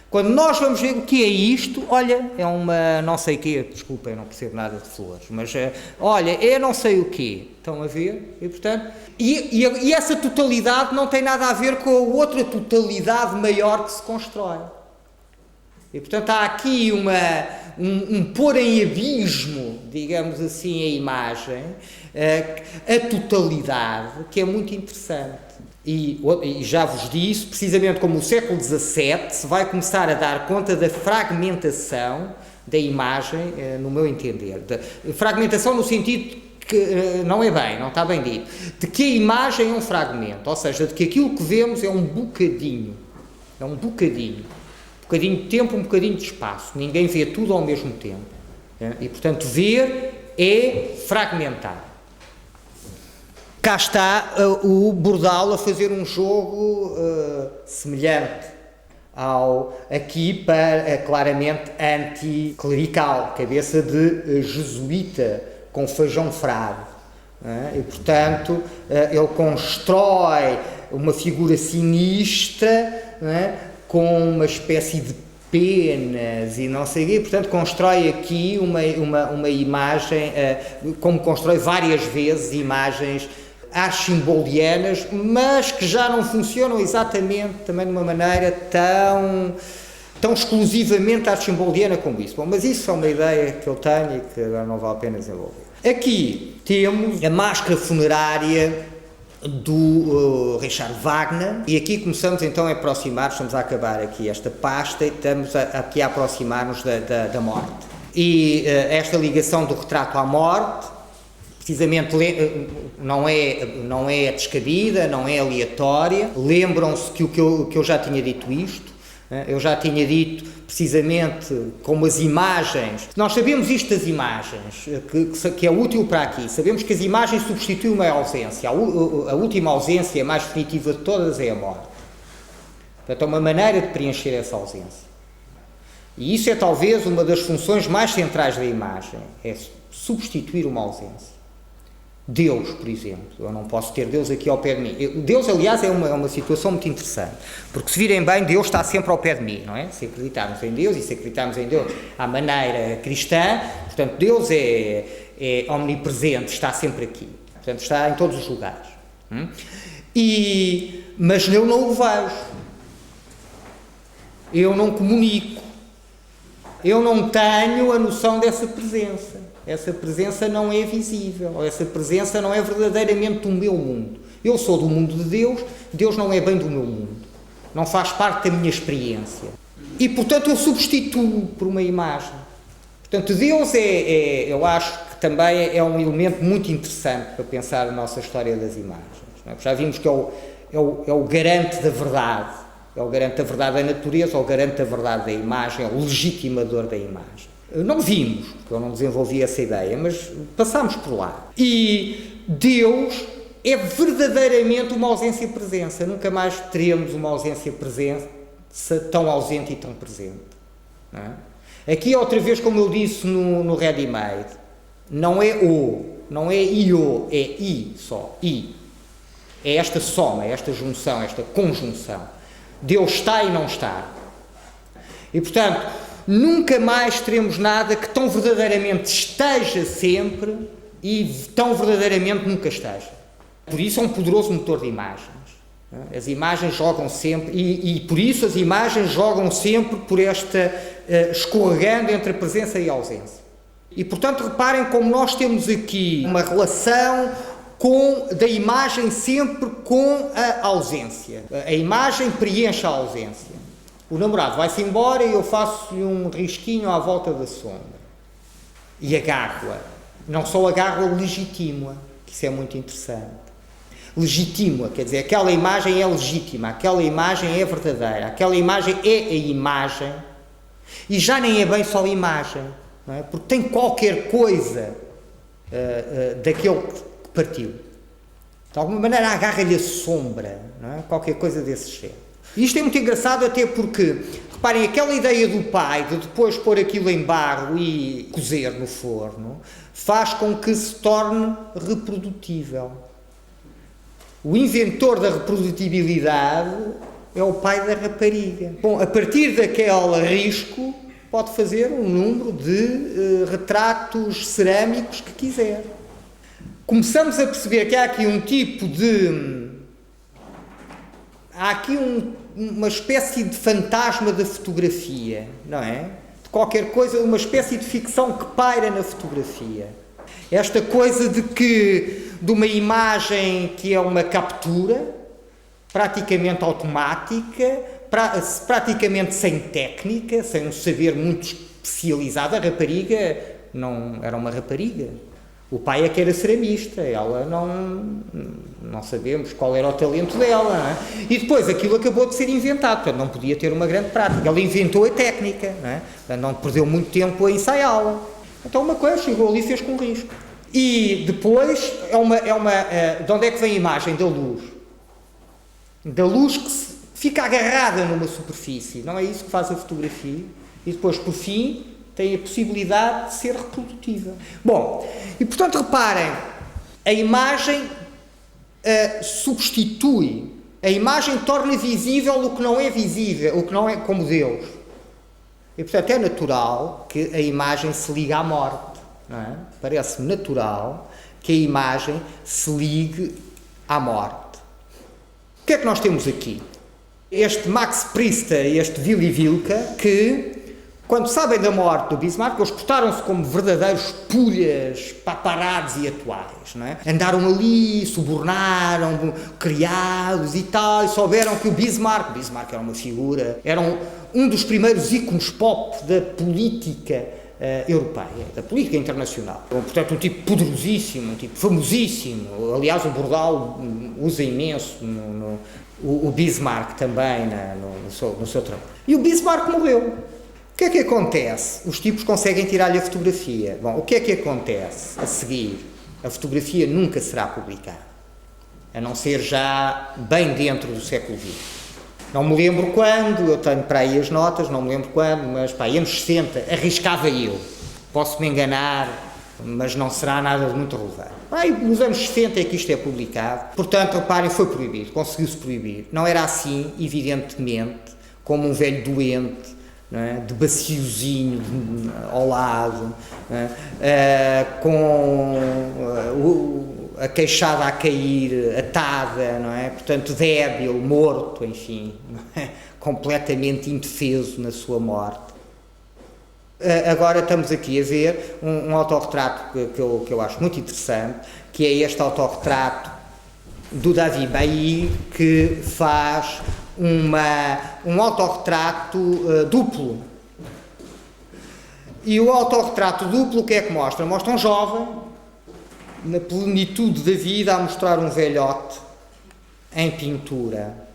Quando nós vamos ver o que é isto, olha, é uma não sei o quê, desculpem, eu não percebo nada de flores, mas olha, é não sei o quê, estão a ver? E, portanto, e essa totalidade não tem nada a ver com a outra totalidade maior que se constrói. E, portanto, há aqui um pôr em abismo, digamos assim, a imagem, a totalidade, que é muito interessante. E já vos disse, precisamente como o século XVII se vai começar a dar conta da fragmentação da imagem, no meu entender. Fragmentação no sentido que não está bem dito, de que a imagem é um fragmento, ou seja, de que aquilo que vemos é um bocadinho de tempo, um bocadinho de espaço. Ninguém vê tudo ao mesmo tempo. E, portanto, ver é fragmentar. Cá está o Bordal a fazer um jogo semelhante aqui para claramente anticlerical, cabeça de jesuíta com feijão frade. E, portanto, ele constrói uma figura sinistra, com uma espécie de penas e não sei o quê, portanto constrói aqui uma imagem, como constrói várias vezes imagens archimbolianas, mas que já não funcionam exatamente também de uma maneira tão exclusivamente archimboliana como isso. Bom, mas isso é uma ideia que eu tenho e que agora não vale a pena desenvolver. Aqui temos a máscara funerária do Richard Wagner, e aqui começamos então a aproximar, estamos a acabar aqui esta pasta e estamos aqui a aproximar-nos da morte. E esta ligação do retrato à morte, precisamente não é descabida, não é aleatória. Lembram-se que eu já tinha dito isto. Eu já tinha dito, precisamente, como as imagens... Nós sabemos isto das imagens, que é útil para aqui. Sabemos que as imagens substituem uma ausência. A última ausência, a mais definitiva de todas, é a morte. Portanto, é uma maneira de preencher essa ausência. E isso é talvez uma das funções mais centrais da imagem, é substituir uma ausência. Deus, por exemplo, eu não posso ter Deus aqui ao pé de mim. Deus, aliás, é uma situação muito interessante, porque se virem bem, Deus está sempre ao pé de mim, não é? Se acreditarmos em Deus, e se acreditarmos em Deus à maneira cristã, portanto, Deus é omnipresente, está sempre aqui, portanto, está em todos os lugares. Mas eu não o vejo, eu não comunico, eu não tenho a noção dessa presença. Essa presença não é visível, essa presença não é verdadeiramente do meu mundo. Eu sou do mundo de Deus, Deus não é bem do meu mundo, não faz parte da minha experiência. E, portanto, eu substituo por uma imagem. Portanto, Deus eu acho que também é um elemento muito interessante para pensar a nossa história das imagens. Não é? Já vimos que é o garante da verdade, é o garante da verdade da natureza, é o garante da verdade da imagem, é o legitimador da imagem. Não vimos, porque eu não desenvolvi essa ideia, mas passámos por lá. E Deus é verdadeiramente uma ausência-presença. Nunca mais teremos uma ausência-presença tão ausente e tão presente. Não é? Aqui, outra vez, como eu disse no ready-made, não é não é io, é i só, i. É esta soma, é esta junção, esta conjunção. Deus está e não está. E, portanto, nunca mais teremos nada que tão verdadeiramente esteja sempre e tão verdadeiramente nunca esteja. Por isso é um poderoso motor de imagens. As imagens jogam sempre, e por isso as imagens jogam sempre por esta escorregando entre a presença e a ausência. E, portanto, reparem como nós temos aqui uma relação da imagem sempre com a ausência. A imagem preenche a ausência. O namorado vai-se embora e eu faço-lhe um risquinho à volta da sombra. E agarro-a. Não só agarro-a, legitimo-a, que isso é muito interessante. Legitimo-a, quer dizer, aquela imagem é legítima, aquela imagem é verdadeira, aquela imagem é a imagem, e já nem é bem só a imagem, não é? Porque tem qualquer coisa daquele que partiu. De alguma maneira agarra-lhe a sombra, não é? Qualquer coisa desse género. E isto é muito engraçado até porque, reparem, aquela ideia do pai de depois pôr aquilo em barro e cozer no forno, faz com que se torne reprodutível. O inventor da reprodutibilidade é o pai da rapariga. Bom, a partir daquele risco, pode fazer um número de retratos cerâmicos que quiser. Começamos a perceber que há aqui um tipo de... Há aqui uma espécie de fantasma da fotografia, não é? De qualquer coisa, uma espécie de ficção que paira na fotografia. Esta coisa de uma imagem que é uma captura, praticamente automática, praticamente sem técnica, sem um saber muito especializado. A rapariga não era uma rapariga. O pai é que era ceramista, ela não sabemos qual era o talento dela, não é? E depois aquilo acabou de ser inventado, portanto não podia ter uma grande prática. Ela inventou a técnica, não é? Portanto, não perdeu muito tempo a ensaiá-la. Então uma coisa, chegou ali e fez com risco. E depois, de onde é que vem a imagem? Da luz. Da luz que fica agarrada numa superfície, não é isso que faz a fotografia, e depois, por fim, tem a possibilidade de ser reprodutiva. Bom, e portanto, reparem, a imagem substitui, a imagem torna visível o que não é visível, o que não é como Deus. E portanto é natural que a imagem se ligue à morte, não é? Parece-me natural que a imagem se ligue à morte. O que é que nós temos aqui? Este Max Priester e este Willy Wilke, que, quando sabem da morte do Bismarck, eles portaram-se como verdadeiros pulhas, paparazzi atuais, não é? Andaram ali, subornaram criados e tal, e souberam que o Bismarck era uma figura, era um dos primeiros ícones pop da política europeia, da política internacional. Portanto, um tipo poderosíssimo, um tipo famosíssimo. Aliás, o Bordal usa imenso o Bismarck também no seu trabalho. E o Bismarck morreu. O que é que acontece? Os tipos conseguem tirar-lhe a fotografia. Bom, o que é que acontece a seguir? A fotografia nunca será publicada, a não ser já bem dentro do século XX. Não me lembro quando, eu tenho para aí as notas, não me lembro quando, mas para aí, anos 60, arriscava eu. Posso-me enganar, mas não será nada de muito relevante. Aí, nos anos 60 é que isto é publicado. Portanto, reparem, foi proibido, conseguiu-se proibir. Não era assim, evidentemente, como um velho doente, não é? De baciozinho ao lado, com a queixada a cair, atada, não é? Portanto, débil, morto, enfim, não é? Completamente indefeso na sua morte. Agora estamos aqui a ver um autorretrato que eu acho muito interessante, que é este autorretrato do David Bailly, que faz um autorretrato duplo. E o autorretrato duplo o que é que mostra? Mostra um jovem, na plenitude da vida, a mostrar um velhote em pintura.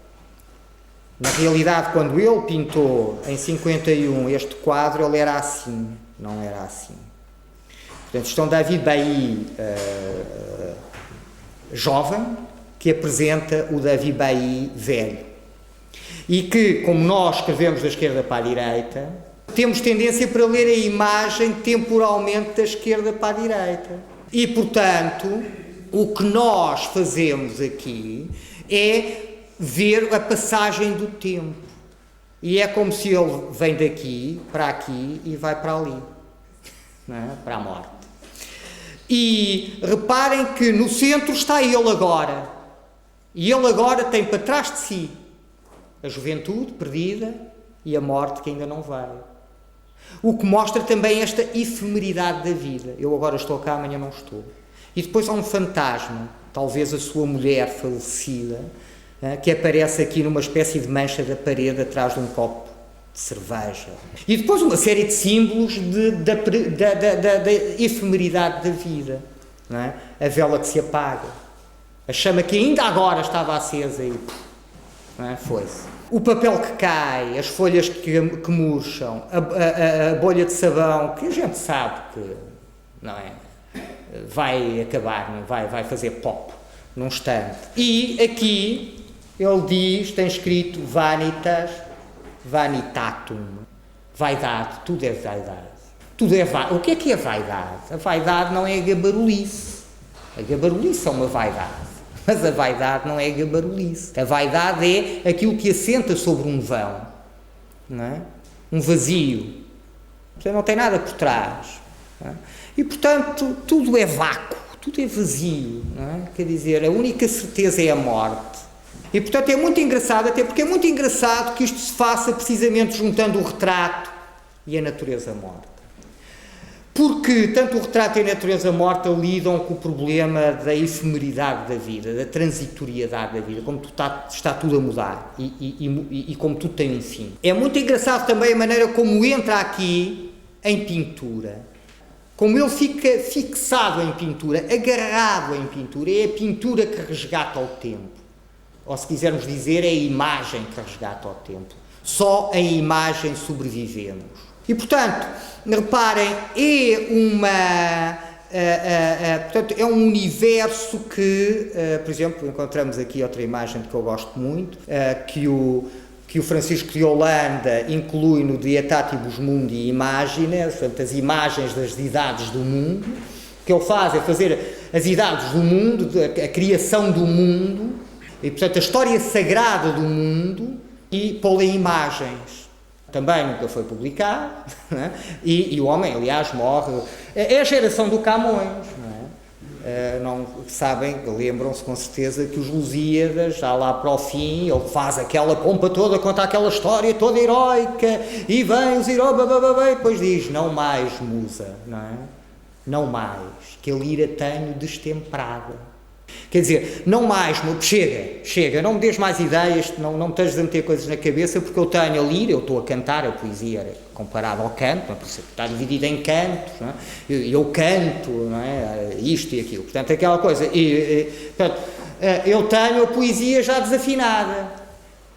Na realidade, quando ele pintou em 51 este quadro, ele era assim, não era assim. Portanto, isto é um David Bailly jovem, que apresenta o David Bailly velho. E que, como nós escrevemos da esquerda para a direita, temos tendência para ler a imagem temporalmente da esquerda para a direita. E, portanto, o que nós fazemos aqui é ver a passagem do tempo. E é como se ele vem daqui para aqui e vai para ali, não é? Para a morte. E reparem que no centro está ele agora. E ele agora tem para trás de si a juventude perdida e a morte que ainda não veio. O que mostra também esta efemeridade da vida. Eu agora estou cá, amanhã não estou. E depois há um fantasma, talvez a sua mulher falecida, que aparece aqui numa espécie de mancha da parede atrás de um copo de cerveja. E depois uma série de símbolos da efemeridade da vida. Não é? A vela que se apaga, a chama que ainda agora estava acesa e foi-se. O papel que cai, as folhas que murcham, a bolha de sabão, que a gente sabe que não é, vai acabar, vai fazer pop num instante. E aqui ele diz, tem escrito vanitas, vanitatum, vaidade, tudo é vaidade. Tudo é vaidade. O que é vaidade? A vaidade não é a gabarulice. A gabarulice é uma vaidade. Mas a vaidade não é a gabarulice. A vaidade é aquilo que assenta sobre um vão, não é? Um vazio. Portanto, não tem nada por trás. Não é? E, portanto, tudo é vácuo, tudo é vazio. Não é? Quer dizer, a única certeza é a morte. E, portanto, é muito engraçado, até porque é muito engraçado que isto se faça precisamente juntando o retrato e a natureza morta. Porque tanto o retrato e a natureza morta lidam com o problema da efemeridade da vida, da transitoriedade da vida, como está tudo a mudar e como tudo tem um fim. É muito engraçado também a maneira como entra aqui em pintura, como ele fica fixado em pintura, agarrado em pintura. É a pintura que resgata o tempo, ou se quisermos dizer, é a imagem que resgata o tempo. Só em imagem sobrevivemos. E, portanto, reparem, é Portanto, é um universo que, por exemplo, encontramos aqui outra imagem que eu gosto muito, que o Francisco de Holanda inclui no Diatatibus Mundi Imagine, portanto, as imagens das idades do mundo. O que ele faz é fazer as idades do mundo, a criação do mundo, e, portanto, a história sagrada do mundo, e pô-la em imagens. Também nunca foi publicado, né? E o homem, aliás, morre. É a geração do Camões, não é? Não sabem, lembram-se com certeza que os Lusíadas, já lá para o fim, ele faz aquela pompa toda, conta aquela história toda heroica, e vem os heróis, e depois diz, não mais, musa, não é? Não mais, que a lira tenho destemperada. Quer dizer, não mais, chega, não me dês mais ideias, não me estejas a meter coisas na cabeça, porque eu tenho a lira, eu estou a cantar, a poesia era comparada ao canto, não é? Está dividida em cantos, não é? Eu canto, não é? Isto e aquilo, portanto, aquela coisa, portanto, eu tenho a poesia já desafinada,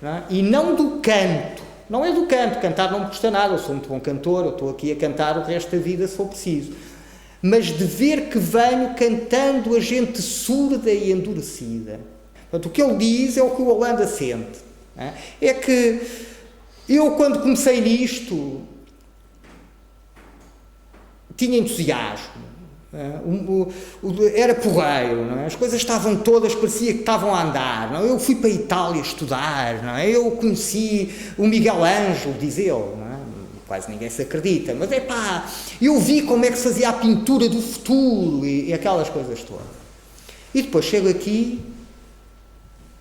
não é? E não do canto, não é do canto, cantar não me custa nada, eu sou muito bom cantor, eu estou aqui a cantar o resto da vida se for preciso. Mas de ver que venho cantando a gente surda e endurecida. Portanto, o que ele diz é o que o Holanda sente. É que eu, quando comecei nisto, tinha entusiasmo. Era porreiro, não é? As coisas estavam todas, parecia que estavam a andar. Não é? Eu fui para a Itália estudar, não é? Eu conheci o Miguel Ângelo, diz ele, não é? Quase ninguém se acredita, mas eu vi como é que se fazia a pintura do futuro e aquelas coisas todas. E depois chego aqui,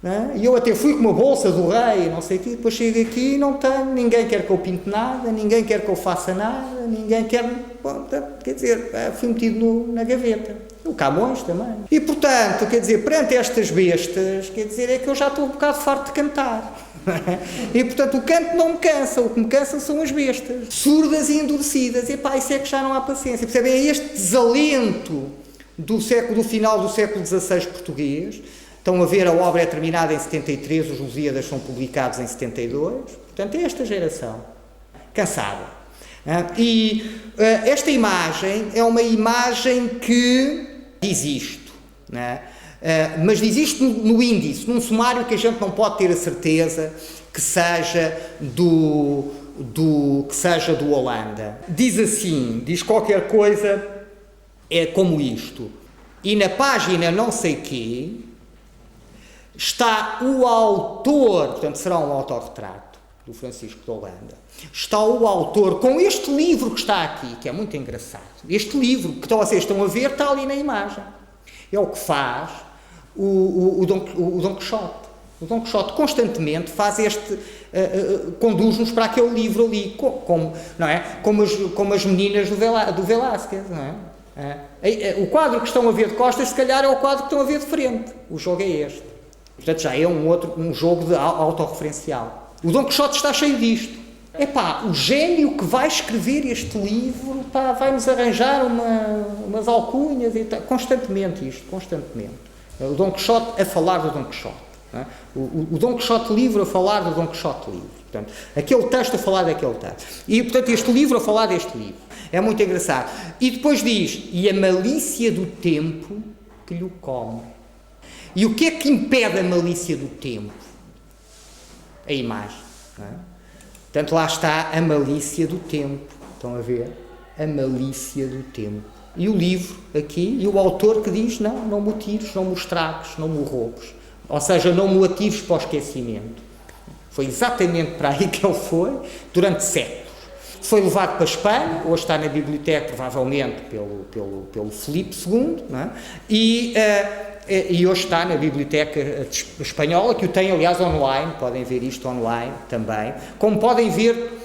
né? E eu até fui com uma bolsa do rei, não sei o quê, depois chego aqui e não tenho, ninguém quer que eu pinte nada, ninguém quer que eu faça nada, ninguém quer, bom, quer dizer, fui metido na gaveta. O Camões também. E portanto, quer dizer, perante estas bestas, quer dizer, é que eu já estou um bocado farto de cantar. E portanto o canto não me cansa, o que me cansa são as bestas, surdas e endurecidas, e isso é que já não há paciência, percebem? É este desalento do final do século XVI português. Estão a ver, a obra é terminada em 73, os Lusíadas são publicados em 72, portanto é esta geração, cansada. E esta imagem é uma imagem que diz isto, não é? Mas diz isto no índice, num sumário que a gente não pode ter a certeza que seja do Holanda. Diz assim, diz qualquer coisa como isto. E na página não sei quê está o autor, portanto será um autorretrato do Francisco de Holanda. Está o autor com este livro que está aqui, que é muito engraçado. Este livro que vocês estão a ver está ali na imagem. É o que faz o Dom Quixote. O Dom Quixote constantemente faz conduz-nos para aquele livro ali, não é? Como as meninas do Velázquez, não é? O quadro que estão a ver de costas, se calhar é o quadro que estão a ver de frente. O jogo é este. Portanto, já é um jogo de autorreferencial. O Dom Quixote está cheio disto. O gênio que vai escrever este livro, vai-nos arranjar umas alcunhas e tal. Constantemente isto, constantemente. O Dom Quixote a falar do Dom Quixote. Não é? O Dom Quixote livro a falar do Dom Quixote livro. Portanto, aquele texto a falar daquele texto. E, portanto, este livro a falar deste livro. É muito engraçado. E depois diz, e a malícia do tempo que lhe come. E o que é que impede a malícia do tempo? A imagem. Não é? Portanto, lá está a malícia do tempo. Estão a ver? A malícia do tempo. E o livro aqui, e o autor que diz, não me o tires, não me o estragues, não me o roubes. Ou seja, não me o atires para o esquecimento. Foi exatamente para aí que ele foi, durante séculos. Foi levado para a Espanha, hoje está na biblioteca, provavelmente, pelo Filipe II, não é? E hoje está na biblioteca espanhola, que o tem, aliás, online, podem ver isto online também, como podem ver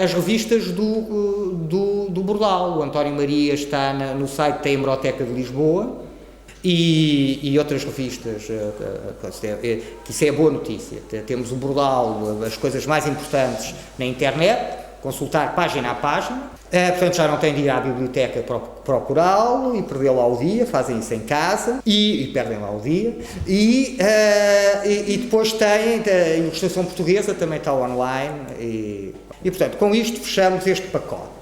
as revistas do Bordal. O António Maria está no site da Hemeroteca de Lisboa e outras revistas, que isso é boa notícia. Temos o Bordal, as coisas mais importantes na internet, consultar página a página. Portanto, já não têm de ir à biblioteca procurá-lo e perder lá o dia, fazem isso em casa e perdem lá o dia. E depois têm, a ilustração portuguesa também está online. E, portanto, com isto fechamos este pacote.